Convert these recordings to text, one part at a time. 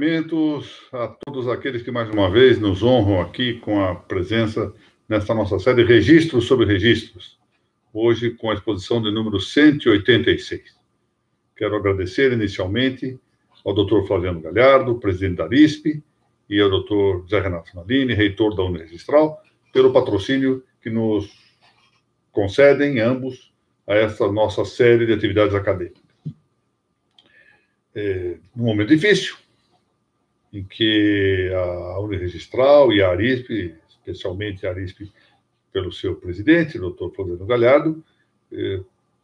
cumprimentos a todos aqueles que, mais uma vez, nos honram aqui com a presença nesta nossa série Registros sobre Registros, hoje com a exposição de número 186. Quero agradecer inicialmente ao Dr. Flaviano Galhardo, presidente da ARISP, e ao Dr. José Renato Nalini, reitor da Uniregistral, pelo patrocínio que nos concedem ambos a esta nossa série de atividades acadêmicas. Num momento difícil, em que a Uniregistral e a ARISP, especialmente a ARISP pelo seu presidente, Dr. Flaviano Galhardo,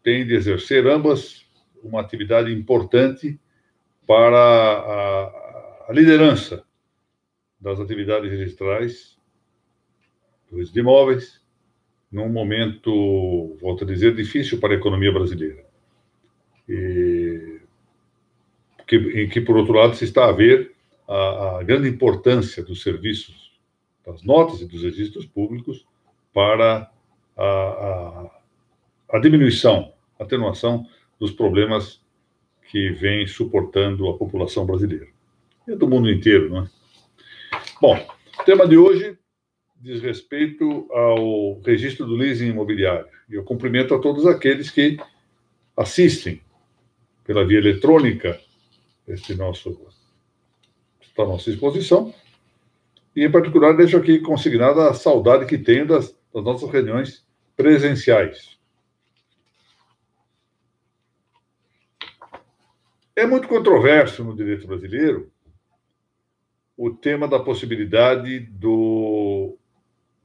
têm de exercer ambas uma atividade importante para a liderança das atividades registrais dos imóveis, num momento, volto a dizer, difícil para a economia brasileira. Em que, por outro lado, se está a ver a grande importância dos serviços, das notas e dos registros públicos para a diminuição, a atenuação dos problemas que vem suportando a população brasileira. E do mundo inteiro, não é? Bom, o tema de hoje diz respeito ao registro do leasing imobiliário. E eu cumprimento a todos aqueles que assistem pela via eletrônica esta nossa exposição. E, em particular, deixo aqui consignada a saudade que tenho das nossas reuniões presenciais. É muito controverso no direito brasileiro o tema da possibilidade do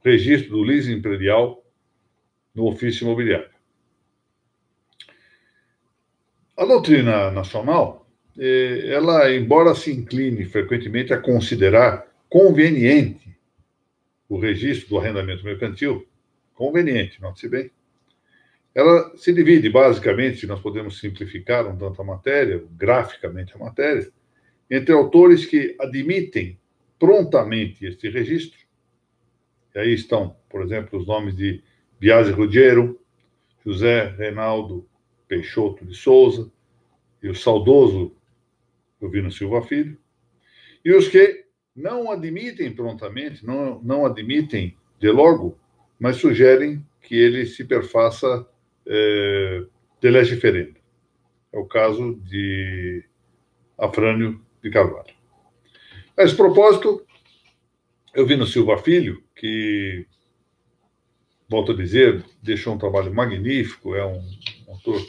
registro do leasing predial no ofício imobiliário. A doutrina nacional, ela, embora se incline frequentemente a considerar conveniente o registro do arrendamento mercantil, conveniente, note-se bem, ela se divide basicamente, se nós podemos simplificar um tanto a matéria, graficamente a matéria, entre autores que admitem prontamente este registro, e aí estão, por exemplo, os nomes de Biasi Ruggiero, José Reinaldo Peixoto de Souza e o saudoso Jovino Silva Filho, e os que não admitem prontamente, não admitem de logo, mas sugerem que ele se perfaça de lege ferenda. É o caso de Afrânio de Carvalho. A esse propósito, Jovino Silva Filho, que, volto a dizer, deixou um trabalho magnífico, é um autor,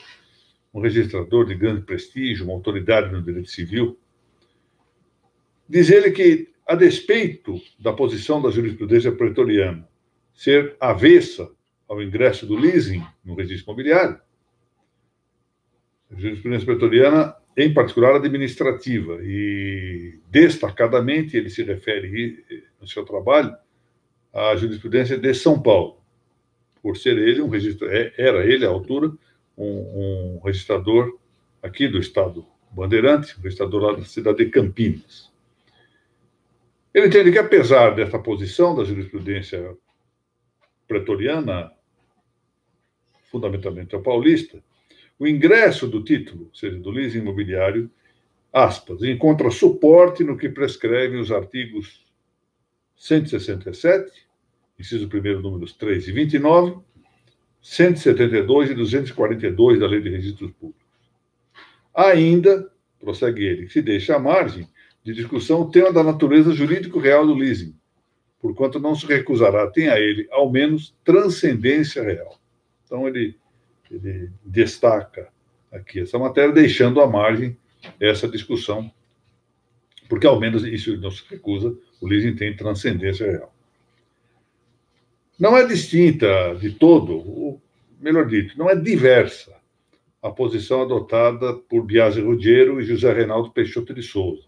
um registrador de grande prestígio, uma autoridade no direito civil, diz ele que, a despeito da posição da jurisprudência pretoriana ser avessa ao ingresso do leasing no registro imobiliário, a jurisprudência pretoriana, em particular administrativa, e destacadamente ele se refere no seu trabalho à jurisprudência de São Paulo, por ser ele um registrador, era ele à altura um registrador aqui do estado Bandeirante, um registrador lá da cidade de Campinas. Ele entende que, apesar dessa posição da jurisprudência pretoriana, fundamentalmente a paulista, o ingresso do título, ou seja, do leasing imobiliário, aspas, encontra suporte no que prescrevem os artigos 167, inciso 1º, números 3 e 29, 172 e 242 da Lei de Registros Públicos. Ainda, prossegue ele, se deixa à margem de discussão o tema da natureza jurídico-real do leasing, porquanto não se recusará, tem a ele, ao menos, transcendência real. Então, ele destaca aqui essa matéria, deixando à margem essa discussão, porque, ao menos, isso não se recusa, o leasing tem transcendência real. Não é distinta de todo, ou, melhor dito, não é diversa a posição adotada por Biasi Ruggiero e José Reinaldo Peixoto de Souza,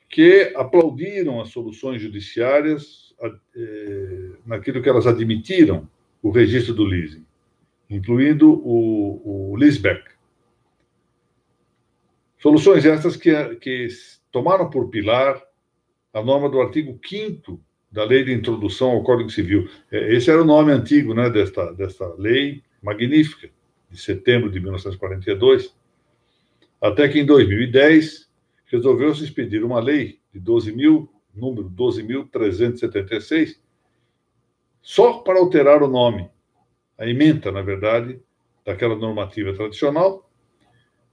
que aplaudiram as soluções judiciárias naquilo que elas admitiram o registro do leasing, incluindo o leaseback. Soluções essas que tomaram por pilar a norma do artigo 5º da Lei de Introdução ao Código Civil. Esse era o nome antigo, né, desta lei magnífica, de setembro de 1942, até que em 2010 resolveu-se expedir uma lei de número 12.376, só para alterar o nome, a ementa, na verdade, daquela normativa tradicional,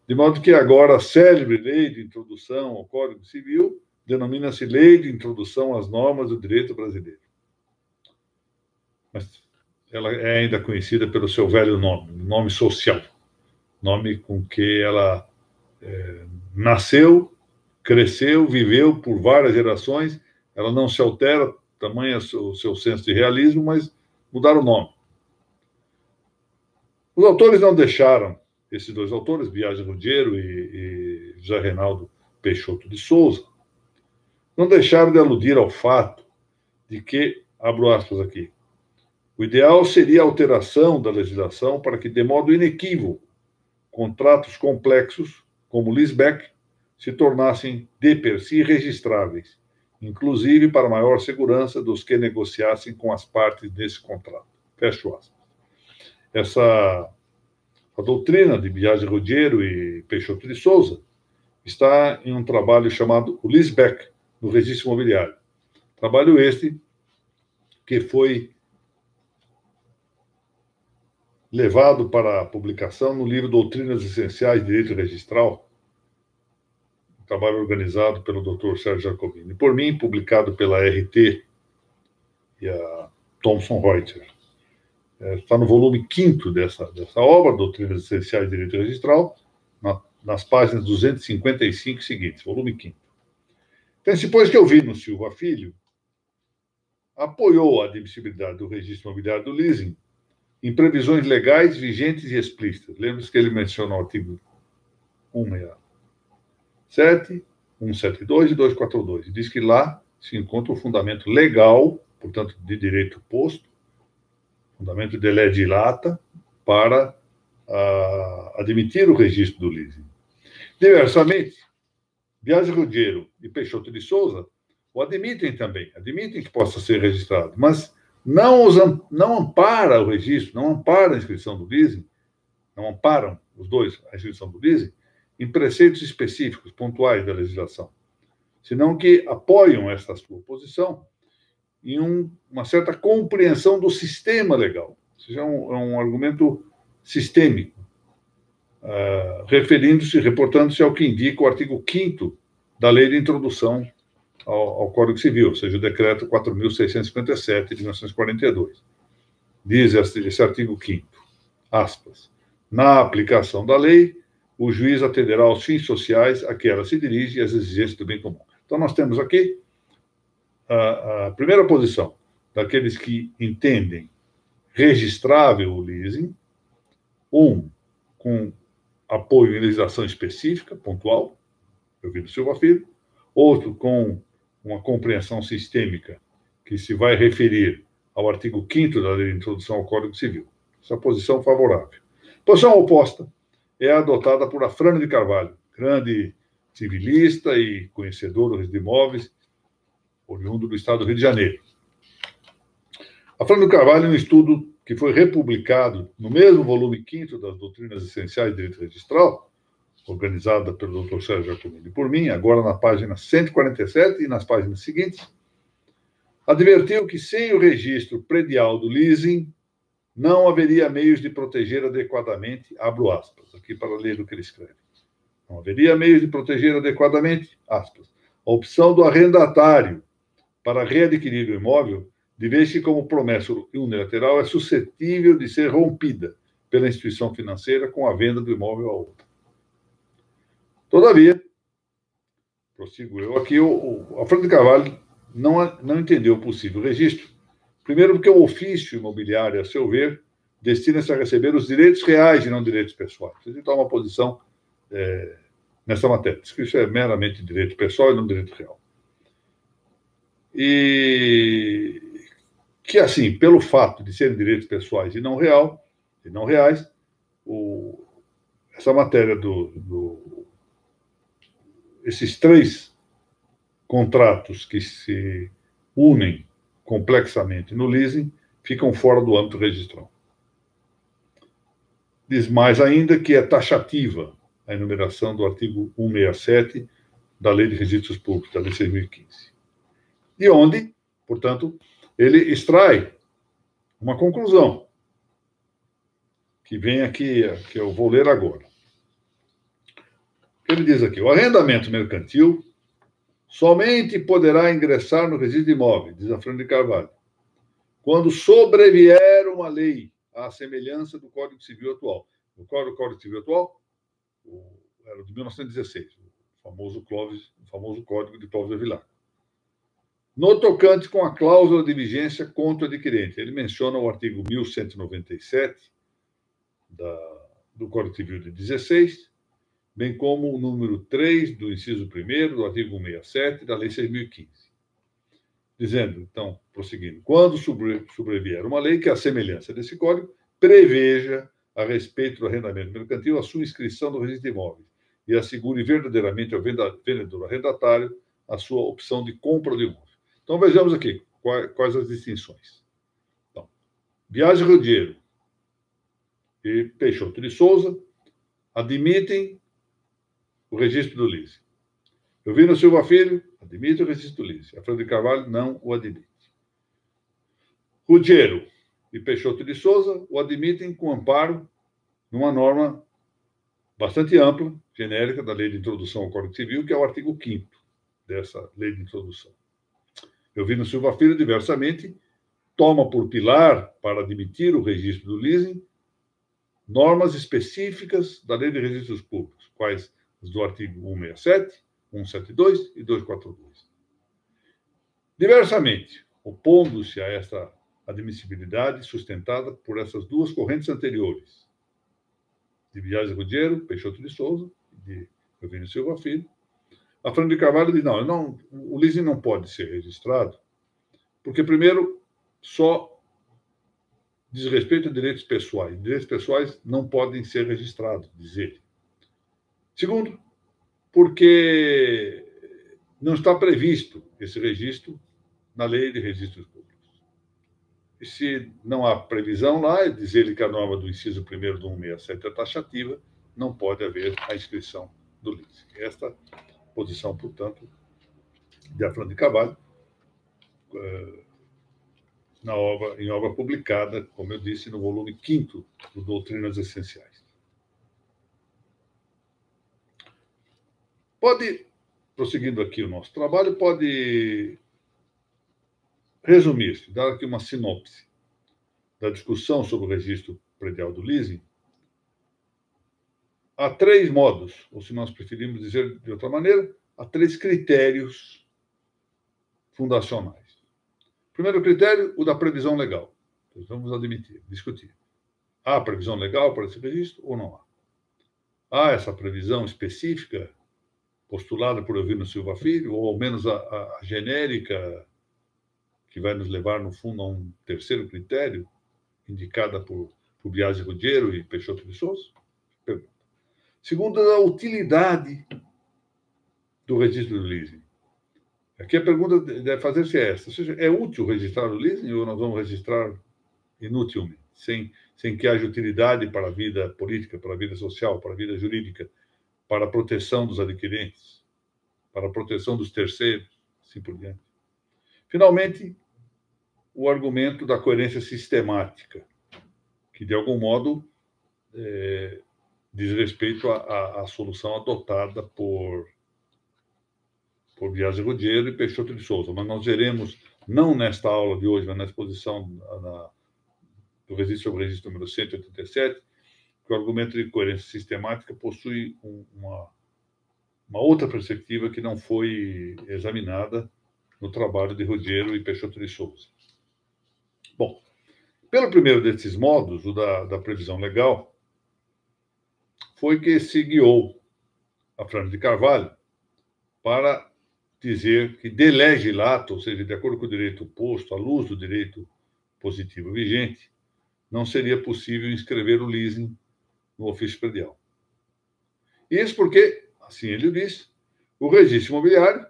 de modo que agora a célebre lei de introdução ao Código Civil denomina-se Lei de Introdução às Normas do Direito Brasileiro. Mas ela é ainda conhecida pelo seu velho nome social, nome com que ela nasceu, cresceu, viveu por várias gerações. Ela não se altera, tamanho o seu senso de realismo, mas mudaram o nome. Os autores não deixaram, esses dois autores, Biagi Ruggiero e José Reinaldo Peixoto de Souza, não deixaram de aludir ao fato de que, abro aspas aqui, o ideal seria a alteração da legislação para que, de modo inequívoco, contratos complexos, como Lisbeck, se tornassem de per si registráveis, inclusive para maior segurança dos que negociassem com as partes desse contrato. Fecho aspas. A doutrina de Biagi Ruggiero e Peixoto de Souza está em um trabalho chamado o Lisbeck, no Registro Imobiliário. Trabalho este que foi levado para a publicação no livro Doutrinas Essenciais de Direito Registral, um trabalho organizado pelo Dr. Sérgio Jacobini, e por mim, publicado pela RT e a Thomson Reuters. Está no volume 5º dessa obra, Doutrinas Essenciais de Direito Registral, nas páginas 255 seguintes, volume 5º. Então, depois que Elvino Silva Filho apoiou a admissibilidade do registro imobiliário do leasing em previsões legais vigentes e explícitas. Lembre-se que ele menciona o artigo 167, 172 e 242. E diz que lá se encontra o fundamento legal, portanto, de direito posto, fundamento de lege lata, para admitir o registro do leasing. Diversamente, Biagi Ruggiero e Peixoto de Souza o admitem também, admitem que possa ser registrado, mas não ampara o registro, não ampara a inscrição do leasing, não amparam os dois a inscrição do leasing em preceitos específicos, pontuais da legislação, senão que apoiam essa sua posição em uma certa compreensão do sistema legal, ou seja, é um argumento sistêmico, reportando-se ao que indica o artigo 5º da Lei de Introdução ao Código Civil, ou seja, o Decreto 4.657 de 1942. Diz esse artigo 5º, aspas, na aplicação da lei, o juiz atenderá aos fins sociais a que ela se dirige e às exigências do bem comum. Então, nós temos aqui a primeira posição daqueles que entendem registrável o leasing, com apoio em legislação específica, pontual, Elvino Silva Filho, outro com uma compreensão sistêmica que se vai referir ao artigo 5º da Lei de Introdução ao Código Civil. Essa posição favorável. Posição oposta é adotada por Afrânio de Carvalho, grande civilista e conhecedor de imóveis, oriundo do estado do Rio de Janeiro. Afrânio de Carvalho, em um estudo que foi republicado no mesmo volume 5º das Doutrinas Essenciais de Direito Registral, organizada pelo Dr. Sérgio Jacobini e por mim, agora na página 147 e nas páginas seguintes, advertiu que sem o registro predial do leasing, não haveria meios de proteger adequadamente, abro aspas, aqui para ler o que ele escreve, não haveria meios de proteger adequadamente, aspas, a opção do arrendatário para readquirir o imóvel, de vez que, como promessa unilateral, é suscetível de ser rompida pela instituição financeira com a venda do imóvel a outra. Todavia, prossigo eu aqui, o Afrânio de Carvalho não entendeu o possível registro. Primeiro, porque o ofício imobiliário, a seu ver, destina-se a receber os direitos reais e não direitos pessoais. Ele toma uma posição nessa matéria. Diz que isso é meramente direito pessoal e não direito real. E que, assim, pelo fato de serem direitos pessoais e não reais, essa matéria esses três contratos que se unem complexamente no leasing ficam fora do âmbito registral. Diz mais ainda que é taxativa a enumeração do artigo 167 da Lei de Registros Públicos, da Lei 6.015. E onde, portanto, ele extrai uma conclusão, que vem aqui, que eu vou ler agora. Ele diz aqui: o arrendamento mercantil somente poderá ingressar no registro de imóveis, diz a Fernando de Carvalho, quando sobrevier uma lei à semelhança do Código Civil atual. O Código Civil atual era de 1916, o famoso Código de Clóvis Avilar. No tocante com a cláusula de vigência contra o adquirente, ele menciona o artigo 1197 do Código Civil de 16, bem como o número 3 do inciso 1º do artigo 167 da Lei 6.015. Dizendo, então, prosseguindo, quando sobrevier uma lei que, à semelhança desse código, preveja, a respeito do arrendamento mercantil, a sua inscrição no registro de imóveis e assegure verdadeiramente ao vendedor arrendatário a sua opção de compra do imóvel. Então, vejamos aqui quais as distinções. Então, Biagi Ruggiero e Peixoto de Souza admitem o registro do leasing. Elvino Silva Filho admite o registro do leasing. A Fernando de Carvalho não o admite. Ruggiero e Peixoto de Souza o admitem com amparo numa norma bastante ampla, genérica, da Lei de Introdução ao Código Civil, que é o artigo 5º dessa Lei de Introdução. Elvino Silva Filho, diversamente, toma por pilar para admitir o registro do leasing normas específicas da Lei de Registros Públicos, quais as do artigo 167, 172 e 242. Diversamente, opondo-se a esta admissibilidade sustentada por essas duas correntes anteriores, de Biagi Ruggiero, Peixoto de Souza e de Elvino Silva Filho, a Fernando de Carvalho diz, não, o leasing não pode ser registrado, porque, primeiro, só diz respeito a direitos pessoais. Direitos pessoais não podem ser registrados, diz ele. Segundo, porque não está previsto esse registro na Lei de Registros Públicos. E se não há previsão lá, diz ele que a norma do inciso 1º do 167 é taxativa, não pode haver a inscrição do leasing. Esta posição, portanto, de Fernando de Carvalho, em obra publicada, como eu disse, no volume 5º do Doutrinas Essenciais. Prosseguindo aqui o nosso trabalho, pode resumir-se, dar aqui uma sinopse da discussão sobre o registro predial do leasing. Há 3 modos, ou se nós preferimos dizer de outra maneira, há 3 critérios fundacionais. Primeiro critério, o da previsão legal. Então, vamos discutir. Há previsão legal para esse registro ou não há? Há essa previsão específica postulada por Elvino Silva Filho, ou ao menos a genérica, que vai nos levar, no fundo, a um terceiro critério, indicada por Biagi Ruggiero e Peixoto de Souza? Pergunta. Segundo, a utilidade do registro do leasing. Aqui a pergunta deve fazer-se esta: ou seja, é útil registrar o leasing ou nós vamos registrar inutilmente, sem que haja utilidade para a vida política, para a vida social, para a vida jurídica, para a proteção dos adquirentes, para a proteção dos terceiros, assim por diante. Finalmente, o argumento da coerência sistemática, que, de algum modo, diz respeito à solução adotada por Biagi Ruggiero e Peixoto de Souza. Mas nós veremos, não nesta aula de hoje, mas na exposição do registro sobre o registro número 187, que o argumento de coerência sistemática possui uma outra perspectiva que não foi examinada no trabalho de Ruggiero e Peixoto de Souza. Bom, pelo primeiro desses modos, o da previsão legal, foi que se guiou a Fernando de Carvalho para dizer que de lege lato, ou seja, de acordo com o direito posto, à luz do direito positivo vigente, não seria possível inscrever o leasing no ofício predial. Isso porque, assim ele diz, o registro imobiliário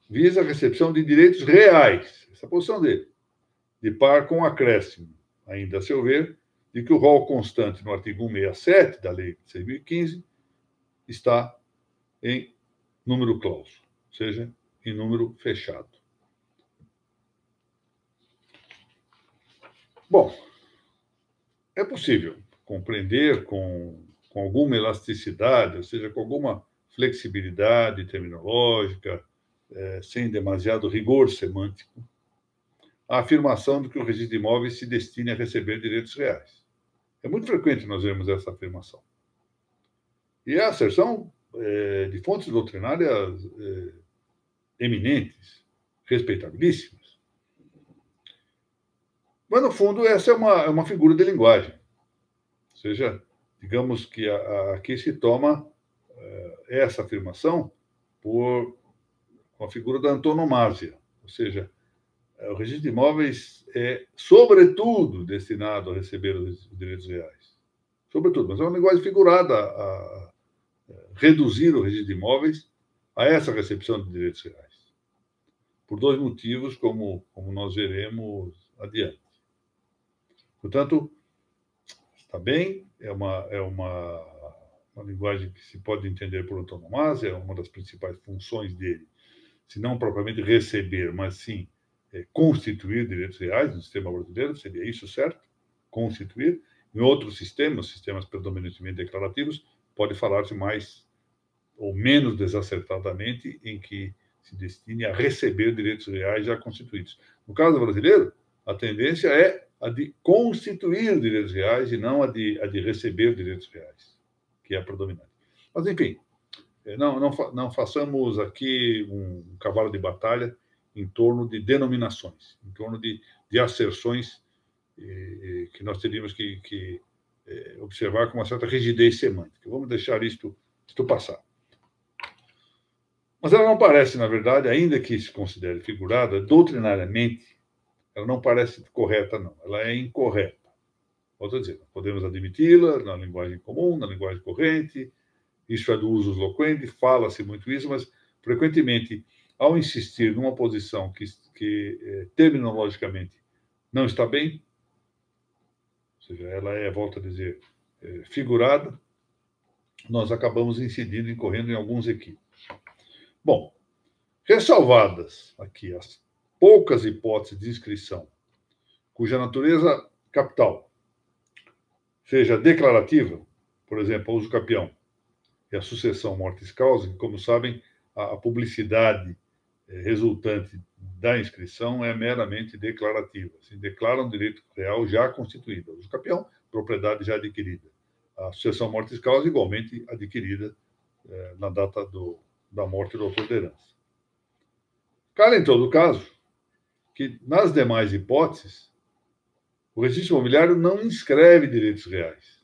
visa a recepção de direitos reais, essa é a posição dele, de par com o acréscimo, ainda a seu ver, de que o rol constante no artigo 167 da Lei 6.015 está em número clauso. Ou seja, em número fechado. Bom, é possível compreender com alguma elasticidade, ou seja, com alguma flexibilidade terminológica, sem demasiado rigor semântico, a afirmação de que o registro de imóveis se destine a receber direitos reais. É muito frequente nós vermos essa afirmação. E a asserção de fontes doutrinárias eminentes, respeitabilíssimas. Mas, no fundo, essa é uma figura de linguagem. Ou seja, digamos que aqui se toma essa afirmação com a figura da antonomásia. Ou seja, o registro de imóveis é, sobretudo, destinado a receber os direitos reais. Sobretudo, mas é uma linguagem figurada a reduzir o registro de imóveis a essa recepção de direitos reais. Por dois motivos, como nós veremos adiante. Portanto, está bem, é uma linguagem que se pode entender por antonomásia, é uma das principais funções dele, se não propriamente receber, mas sim constituir direitos reais no sistema brasileiro, seria isso, certo? Constituir. Em outros sistemas predominantemente declarativos, pode falar-se mais ou menos desacertadamente em que se destine a receber direitos reais já constituídos. No caso brasileiro, a tendência é a de constituir direitos reais e não a de receber direitos reais, que é a predominante. Mas, enfim, não façamos aqui um cavalo de batalha em torno de denominações, em torno de asserções que nós teríamos que observar com uma certa rigidez semântica. Vamos deixar isto passar. Mas ela não parece, na verdade, ainda que se considere figurada, doutrinariamente, ela não parece correta, não. Ela é incorreta. Volto a dizer, podemos admiti-la na linguagem comum, na linguagem corrente, isso é do uso loquente, fala-se muito isso, mas, frequentemente, ao insistir numa posição que terminologicamente não está bem, ou seja, ela é, volto a dizer, figurada, nós acabamos incidindo, incorrendo em alguns equívocos. Bom, ressalvadas aqui as poucas hipóteses de inscrição cuja natureza capital seja declarativa, por exemplo, o uso capião e a sucessão mortis causa, que, como sabem, a publicidade resultante da inscrição é meramente declarativa. Se declara um direito real já constituído. O uso capião, propriedade já adquirida. A sucessão mortis causa, igualmente adquirida na data da morte do autor da herança. Cala, em todo caso, que, nas demais hipóteses, o registro imobiliário não inscreve direitos reais.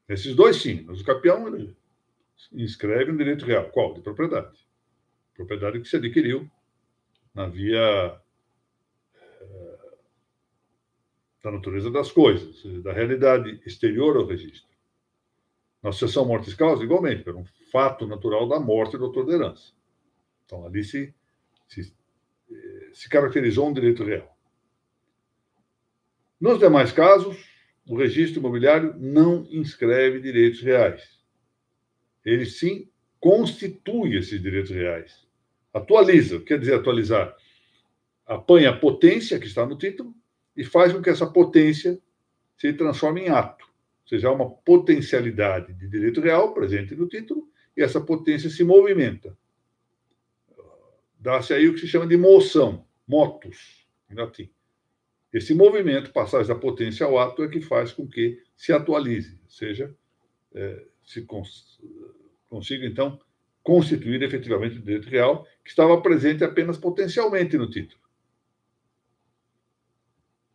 Esses dois, sim. Mas o capião ele inscreve um direito real. Qual? De propriedade. Propriedade que se adquiriu na via da natureza das coisas, da realidade exterior ao registro. Na sucessão mortis causa, igualmente, por um fato natural da morte do autor da herança. Então, ali se caracterizou um direito real. Nos demais casos, o registro imobiliário não inscreve direitos reais. Ele, sim, constitui esses direitos reais. Atualiza. Quer dizer atualizar? Apanha a potência que está no título e faz com que essa potência se transforme em ato. Ou seja, há uma potencialidade de direito real presente no título e essa potência se movimenta. Dá-se aí o que se chama de moção, motus, em latim. Esse movimento, passagem da potência ao ato, é que faz com que se atualize, ou seja, se consiga, então, constituir efetivamente o direito real, que estava presente apenas potencialmente no título.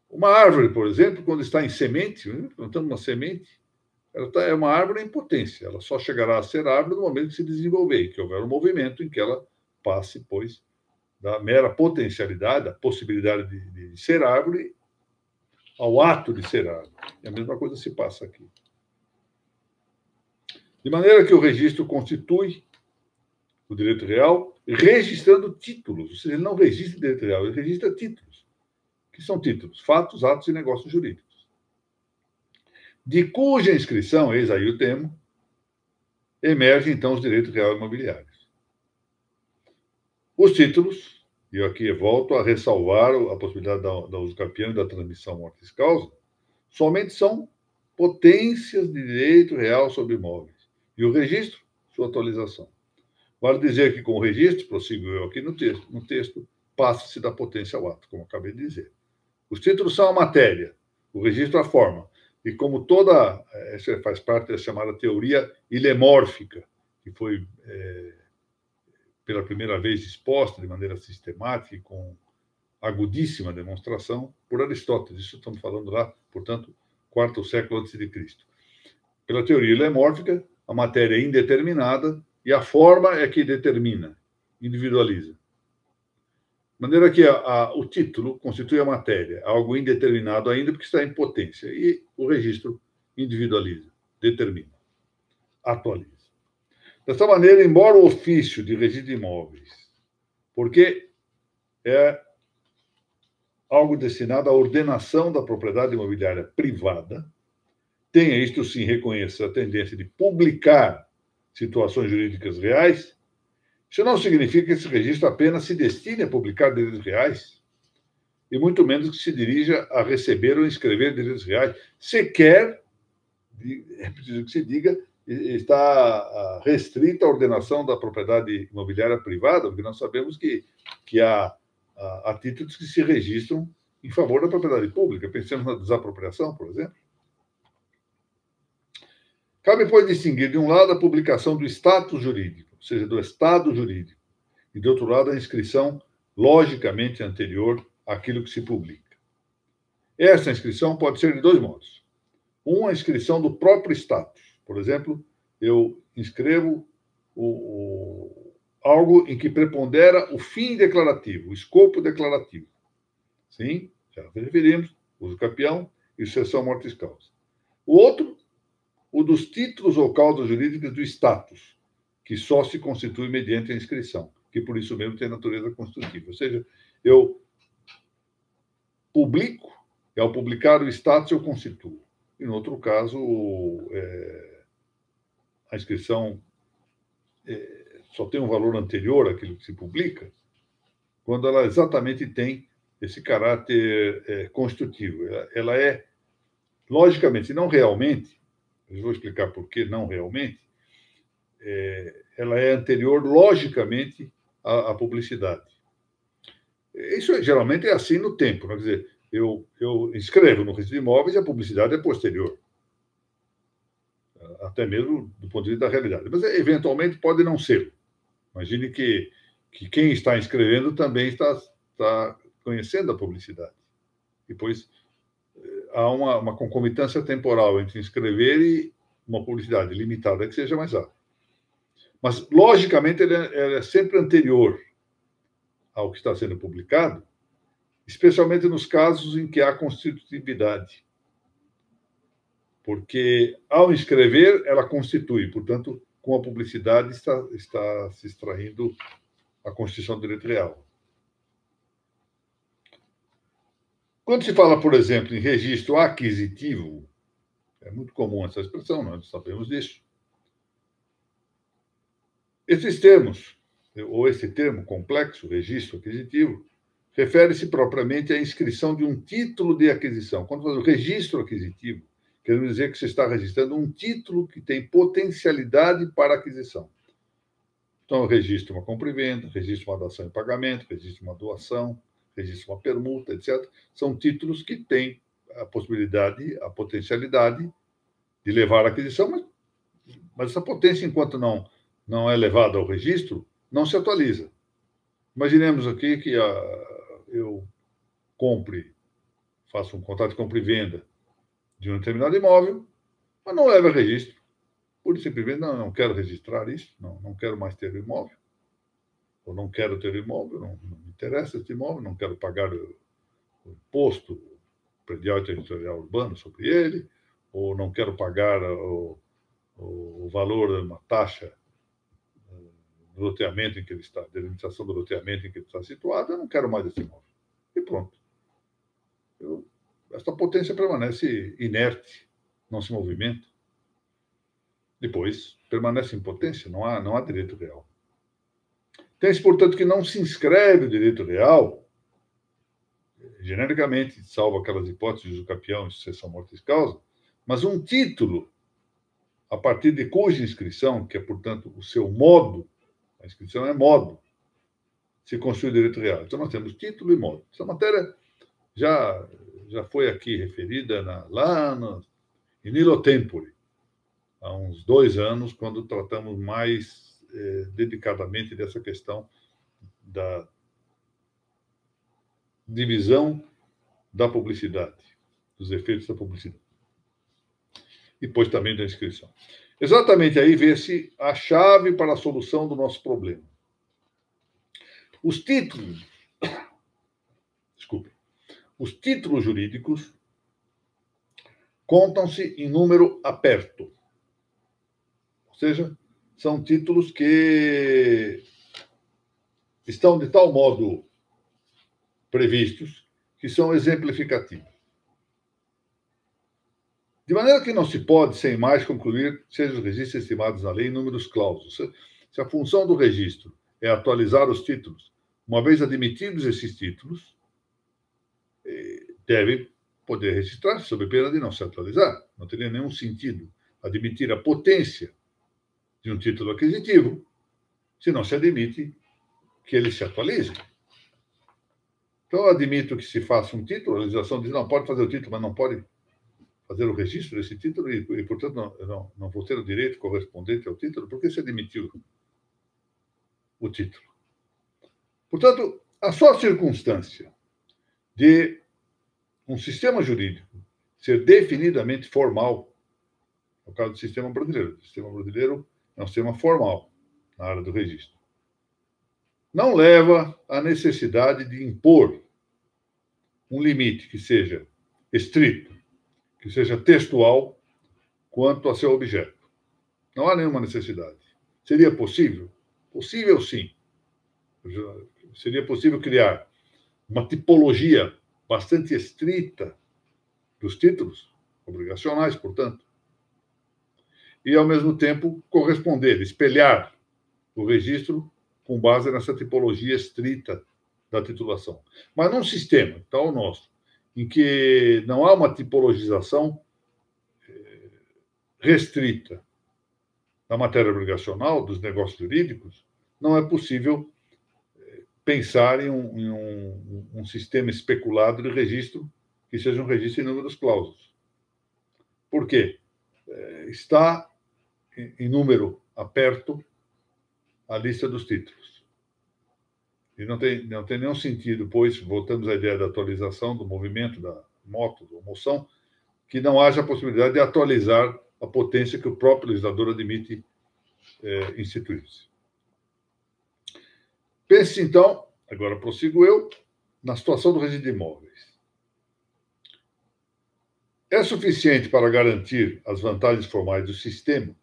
Uma árvore, por exemplo, quando está em semente, plantando uma semente, ela é uma árvore em potência. Ela só chegará a ser árvore no momento que se desenvolver, que houver um movimento em que ela passe, pois, da mera potencialidade, da possibilidade de ser árvore, ao ato de ser árvore. E a mesma coisa se passa aqui. De maneira que o registro constitui o direito real registrando títulos. Ou seja, ele não registra o direito real, ele registra títulos. Que são títulos? Fatos, atos e negócios jurídicos. De cuja inscrição, eis aí o termo, emergem, então, os direitos reais imobiliários. Os títulos, e eu aqui volto a ressalvar a possibilidade da usucapião e da transmissão mortis causa, somente são potências de direito real sobre imóveis. E o registro, sua atualização. Vale dizer que com o registro, prossigo eu aqui no texto passa-se da potência ao ato, como acabei de dizer. Os títulos são a matéria, o registro a forma. E como toda, essa faz parte da chamada teoria ilemórfica, que foi pela primeira vez exposta de maneira sistemática e com agudíssima demonstração por Aristóteles. Isso estamos falando lá, portanto, quarto século antes de Cristo. Pela teoria ilemórfica, a matéria é indeterminada e a forma é que determina, individualiza. De maneira que o título constitui a matéria, algo indeterminado ainda, porque está em potência. E o registro individualiza, determina, atualiza. Dessa maneira, embora o ofício de registro de imóveis, porque é algo destinado à ordenação da propriedade imobiliária privada, tenha, isto sim, reconheça a tendência de publicar situações jurídicas reais, isso não significa que esse registro apenas se destine a publicar direitos reais, e muito menos que se dirija a receber ou inscrever direitos reais. Sequer, é preciso que se diga, está restrita a ordenação da propriedade imobiliária privada, porque nós sabemos que há títulos que se registram em favor da propriedade pública. Pensemos na desapropriação, por exemplo. Cabe, pois, distinguir, de um lado, a publicação do status jurídico, ou seja, do estado jurídico, e, de outro lado, a inscrição logicamente anterior àquilo que se publica. Essa inscrição pode ser de dois modos. A inscrição do próprio status. Por exemplo, eu inscrevo algo em que prepondera o fim declarativo, o escopo declarativo. Sim, já referimos, usucapião e sucessão mortis causa. O outro, o dos títulos ou causas jurídicas do status, que só se constitui mediante a inscrição, que por isso mesmo tem natureza constitutiva. Ou seja, eu publico, e ao publicar o status eu constituo. E, no outro caso, a inscrição só tem um valor anterior àquilo que se publica, quando ela exatamente tem esse caráter constitutivo. Ela é, logicamente, não realmente, eu vou explicar por que não realmente, ela é anterior, logicamente, à publicidade. Isso geralmente é assim no tempo, quer dizer, eu inscrevo no registro de imóveis e a publicidade é posterior, até mesmo do ponto de vista da realidade. Mas, eventualmente, pode não ser. Imagine que quem está inscrevendo também está conhecendo a publicidade. Depois, há uma concomitância temporal entre inscrever e uma publicidade limitada, que seja mais alta. Mas, logicamente, ela é sempre anterior ao que está sendo publicado, especialmente nos casos em que há constitutividade. Porque, ao inscrever, ela constitui, portanto, com a publicidade está se extraindo a constituição do direito real. Quando se fala, por exemplo, em registro aquisitivo, é muito comum essa expressão, nós sabemos disso. Esses termos, ou esse termo complexo, registro aquisitivo, refere-se propriamente à inscrição de um título de aquisição. Quando faz o registro aquisitivo, quer dizer que você está registrando um título que tem potencialidade para aquisição. Então, registra uma compra e venda, registra uma dação em pagamento, registra uma doação, registra uma permuta, etc. São títulos que têm a possibilidade, a potencialidade de levar à aquisição, mas essa potência, enquanto não é levada ao registro, não se atualiza. Imaginemos aqui que eu faço um contrato de compra e venda de um determinado imóvel, mas não leva a registro. Por simplesmente, não quero registrar isso, não quero mais ter o imóvel, ou não quero ter o imóvel, não me interessa esse imóvel, não quero pagar o imposto predial e territorial urbano sobre ele, ou não quero pagar o valor de uma taxa do loteamento em que ele está, delimitação do loteamento em que ele está situado, eu não quero mais esse imóvel. E pronto. Esta potência permanece inerte, não se movimenta. Depois, permanece em potência, não há direito real. Tem-se, portanto, que não se inscreve o direito real, genericamente, salvo aquelas hipóteses do capião e sucessão mortis causa, mas um título, a partir de cuja inscrição, que é, portanto, o seu modo, a inscrição é modo, se constitui o direito real. Então, nós temos título e modo. Essa matéria já foi aqui referida lá em Nilo Tempore, há uns 2 anos, quando tratamos mais dedicadamente dessa questão da divisão da publicidade, dos efeitos da publicidade. E depois também da inscrição. Exatamente aí vê-se a chave para a solução do nosso problema. Os títulos jurídicos contam-se em número aperto. Ou seja, são títulos que estão de tal modo previstos que são exemplificativos. De maneira que não se pode, sem mais, concluir que sejam os registros estimados na lei em números clausos. Se a função do registro é atualizar os títulos, uma vez admitidos esses títulos, deve poder registrar sob pena de não se atualizar. Não teria nenhum sentido admitir a potência de um título aquisitivo se não se admite que ele se atualize. Então, eu admito que se faça um título, a legislação diz, não, pode fazer o título, mas não pode fazer o registro desse título e portanto, não vou ter o direito correspondente ao título, porque se admitiu o título. Portanto, a só circunstância de um sistema jurídico ser definidamente formal, no caso do sistema brasileiro. O sistema brasileiro é um sistema formal na área do registro. Não leva à necessidade de impor um limite que seja estrito, que seja textual quanto a seu objeto. Não há nenhuma necessidade. Seria possível? Possível, sim. Seria possível criar uma tipologia bastante estrita dos títulos, obrigacionais, portanto, e, ao mesmo tempo, corresponder, espelhar o registro com base nessa tipologia estrita da titulação. Mas num sistema, tal o nosso, em que não há uma tipologização restrita da matéria obrigacional, dos negócios jurídicos, não é possível pensar em um sistema especulado de registro que seja um registro em números clausos. Por quê? Está em número aperto a lista dos títulos. E não tem nenhum sentido, pois, voltamos à ideia da atualização do movimento, da moto, da moção, que não haja a possibilidade de atualizar a potência que o próprio legislador admite instituir-se. Pense, então, agora prossigo eu, na situação do registro de imóveis. É suficiente para garantir as vantagens formais do sistema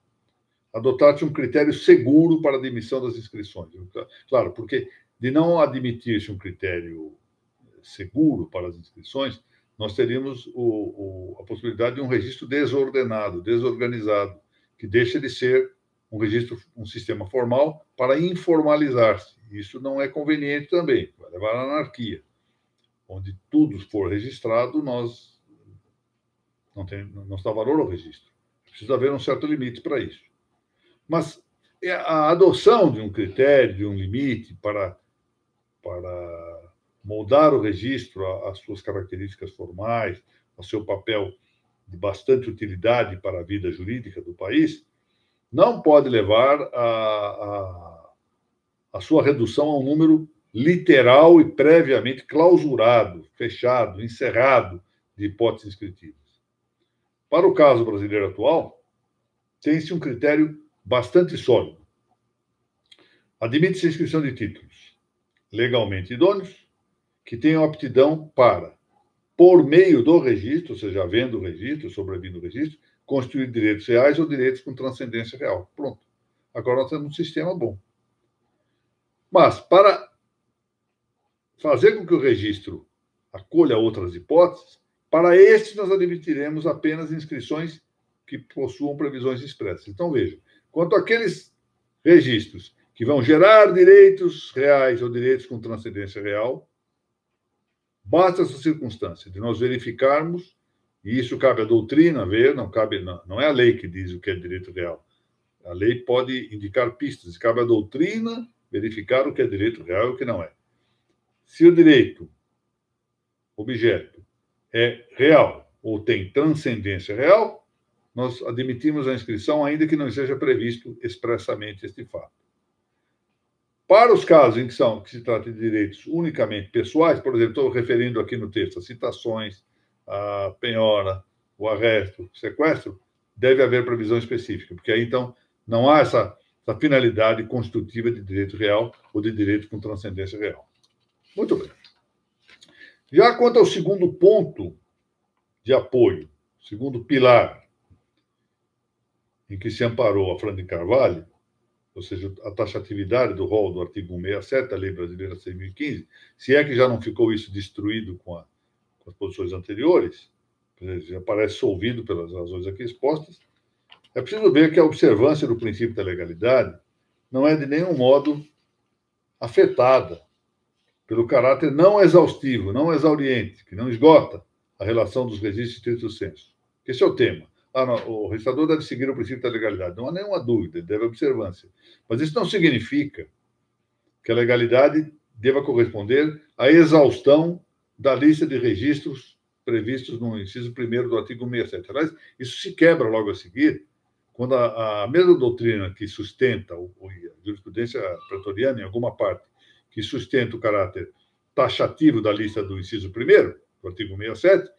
adotar-se um critério seguro para a admissão das inscrições. Claro, porque de não admitir-se um critério seguro para as inscrições, nós teríamos a possibilidade de um registro desordenado, desorganizado, que deixa de ser um sistema formal para informalizar-se. Isso não é conveniente também, vai levar à anarquia. Onde tudo for registrado, não está valor ao registro. Precisa haver um certo limite para isso. Mas a adoção de um critério, de um limite para moldar o registro às suas características formais, ao seu papel de bastante utilidade para a vida jurídica do país, não pode levar a sua redução a um número literal e previamente clausurado, fechado, encerrado de hipóteses inscritivas. Para o caso brasileiro atual, tem-se um critério bastante sólido. Admite-se a inscrição de títulos legalmente idôneos que tenham aptidão para, por meio do registro, ou seja, havendo o registro, sobrevindo o registro, constituir direitos reais ou direitos com transcendência real. Pronto. Agora nós temos um sistema bom. Mas, para fazer com que o registro acolha outras hipóteses, para estes nós admitiremos apenas inscrições que possuam previsões expressas. Então, veja, quanto àqueles registros que vão gerar direitos reais ou direitos com transcendência real, basta essa circunstância de nós verificarmos, e isso cabe à doutrina ver, não é a lei que diz o que é direito real. A lei pode indicar pistas, cabe à doutrina verificar o que é direito real e o que não é. Se o direito, objeto, é real ou tem transcendência real, nós admitimos a inscrição, ainda que não seja previsto expressamente este fato. Para os casos em que se trata de direitos unicamente pessoais, por exemplo, estou referindo aqui no texto as citações, a penhora, o arresto, o sequestro, deve haver previsão específica, porque aí, então, não há essa finalidade constitutiva de direito real ou de direito com transcendência real. Muito bem. Já quanto ao segundo ponto de apoio, segundo pilar em que se amparou a Fran de Carvalho, ou seja, a taxatividade do rol do artigo 167 da Lei Brasileira 6.015, se é que já não ficou isso destruído com as posições anteriores, já parece solvido pelas razões aqui expostas, é preciso ver que a observância do princípio da legalidade não é de nenhum modo afetada pelo caráter não exaustivo, não exauriente, que não esgota a relação dos registros estrito sensu. Esse é o tema. O registrador deve seguir o princípio da legalidade. Não há nenhuma dúvida, ele deve observância. Mas isso não significa que a legalidade deva corresponder à exaustão da lista de registros previstos no inciso 1º do artigo 167. Aliás, isso se quebra logo a seguir, quando a mesma doutrina que sustenta, a jurisprudência pretoriana, em alguma parte, que sustenta o caráter taxativo da lista do inciso 1º, do artigo 167,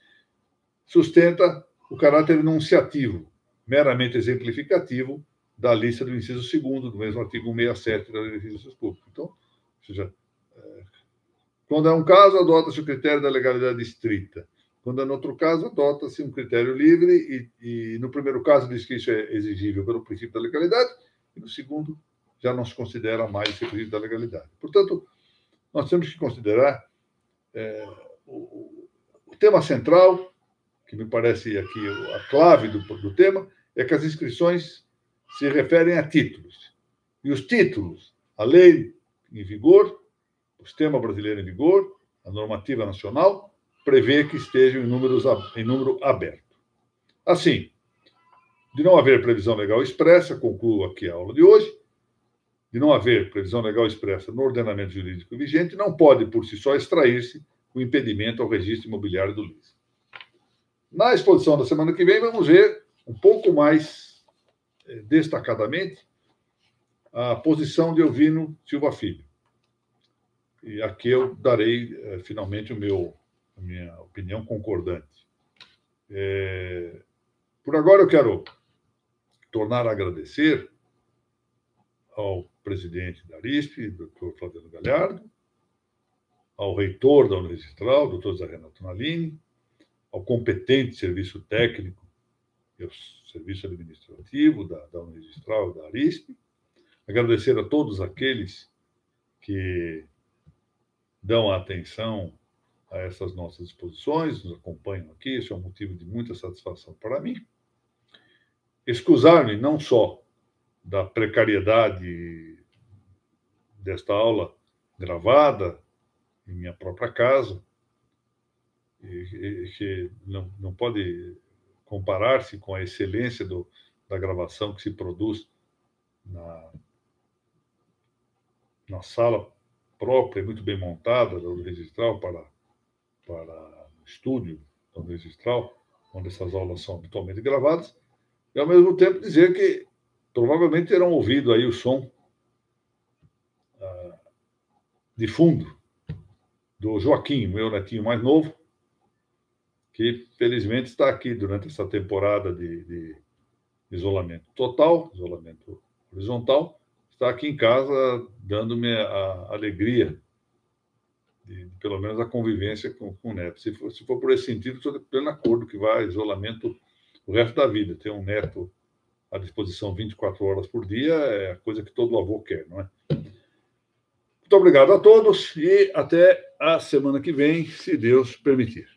sustenta o caráter enunciativo, meramente exemplificativo, da lista do inciso 2º, do mesmo artigo 167 da Lei de Registros Públicos. Então, ou seja, quando é um caso, adota-se o critério da legalidade estrita. Quando é no outro caso, adota-se um critério livre e no primeiro caso diz que isso é exigível pelo princípio da legalidade e no segundo já não se considera mais esse princípio da legalidade. Portanto, nós temos que considerar o tema central, que me parece aqui a clave do tema, é que as inscrições se referem a títulos. E os títulos, a lei em vigor, o sistema brasileiro em vigor, a normativa nacional, prevê que estejam em número aberto. Assim, de não haver previsão legal expressa, concluo aqui a aula de hoje, de não haver previsão legal expressa no ordenamento jurídico vigente, não pode, por si só, extrair-se o impedimento ao registro imobiliário do LIS. Na exposição da semana que vem, vamos ver um pouco mais destacadamente a posição de Elvino Silva Filho. E aqui eu darei, finalmente, a minha opinião concordante. Por agora, eu quero tornar a agradecer ao presidente da ARISP, doutor Flaviano Galhardo, ao reitor da Unregistral, doutor Zé Renato Nalini, ao competente serviço técnico e ao serviço administrativo da Unregistral e da ARISP, agradecer a todos aqueles que dão atenção a essas nossas exposições, nos acompanham aqui, isso é um motivo de muita satisfação para mim. Excusar-me não só da precariedade desta aula gravada em minha própria casa, e que não pode comparar-se com a excelência da gravação que se produz na sala própria, muito bem montada, da Unregistral para o estúdio da Unregistral, onde essas aulas são habitualmente gravadas, e, ao mesmo tempo, dizer que provavelmente terão ouvido aí o som de fundo do Joaquim, meu netinho mais novo, que, felizmente, está aqui durante essa temporada de isolamento total, isolamento horizontal, está aqui em casa dando-me a alegria de, pelo menos, a convivência com o neto. Se for por esse sentido, estou de pleno acordo que vai isolamento o resto da vida. Ter um neto à disposição 24 horas por dia é a coisa que todo avô quer, não é? Muito obrigado a todos e até a semana que vem, se Deus permitir.